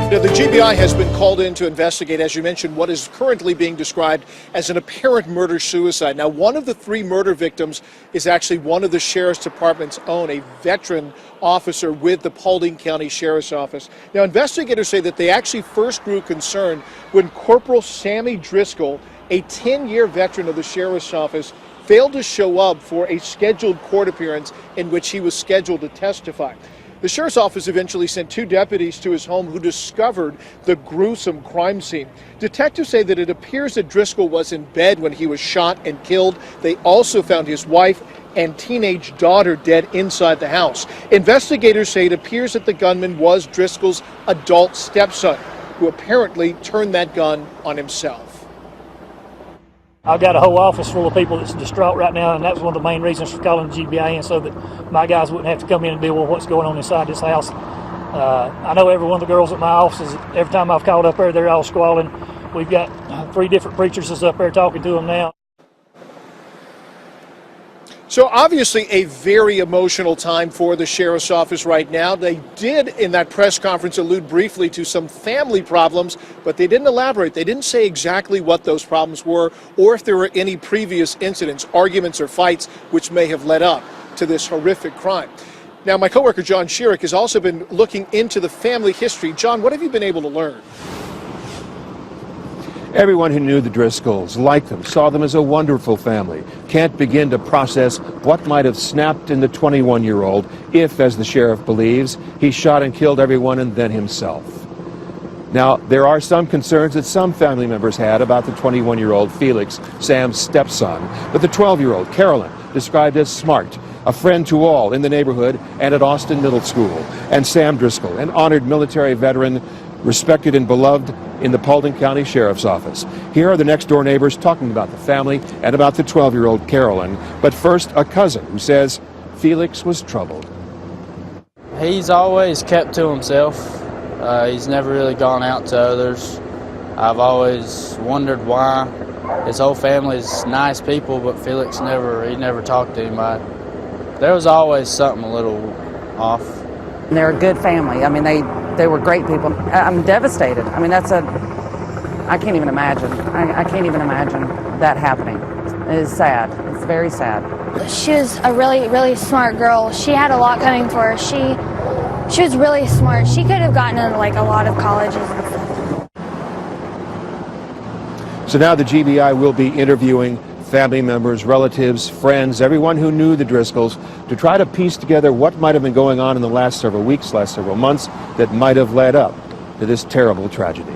Now, the GBI has been called in to investigate, as you mentioned, what is currently being described as an apparent murder-suicide. Now, one of the three murder victims is actually one of the Sheriff's Department's own, a veteran officer with the Paulding County Sheriff's Office. Now, investigators say that they actually first grew concerned when Corporal Sammy Driscoll, a 10-year veteran of the Sheriff's Office, failed to show up for a scheduled court appearance in which he was scheduled to testify. The Sheriff's Office eventually sent two deputies to his home who discovered the gruesome crime scene. Detectives say that it appears that Driscoll was in bed when he was shot and killed. They also found his wife and teenage daughter dead inside the house. Investigators say it appears that the gunman was Driscoll's adult stepson, who apparently turned that gun on himself. I've got a whole office full of people that's distraught right now, and that was one of the main reasons for calling the GBI in, so that my guys wouldn't have to come in and deal with what's going on inside this house. I know every one of the girls at my office, every time I've called up there, they're all squalling. We've got 3 different preachers that's up there talking to them now. So obviously a very emotional time for the Sheriff's Office right now. They did in that press conference allude briefly to some family problems, but they didn't elaborate. They didn't say exactly what those problems were or if there were any previous incidents, arguments or fights which may have led up to this horrific crime. Now, my coworker John Schierick has also been looking into the family history. John, what have you been able to learn? Everyone who knew the Driscolls, liked them, saw them as a wonderful family, can't begin to process what might have snapped in the 21-year-old if, as the sheriff believes, he shot and killed everyone and then himself. Now, there are some concerns that some family members had about the 21-year-old Felix, Sam's stepson, but the 12-year-old Carolyn, described as smart, a friend to all in the neighborhood and at Austin Middle School, and Sam Driscoll, an honored military veteran, respected and beloved in the Paulding County Sheriff's Office. Here are the next-door neighbors talking about the family and about the 12-year-old Carolyn. But first, a cousin who says Felix was troubled. He's always kept to himself. He's never really gone out to others. I've always wondered why. His whole family's nice people, but Felix never talked to anybody. There was always something a little off. They're a good family. I mean, they were great people. I'm devastated. I mean, I can't even imagine. I can't even imagine that happening. It is sad. It's very sad. She was a really, really smart girl. She had a lot coming for her. She was really smart. She could have gotten into like a lot of colleges and stuff. So now the GBI will be interviewing family members, relatives, friends, everyone who knew the Driscolls to try to piece together what might have been going on in the last several weeks, last several months that might have led up to this terrible tragedy.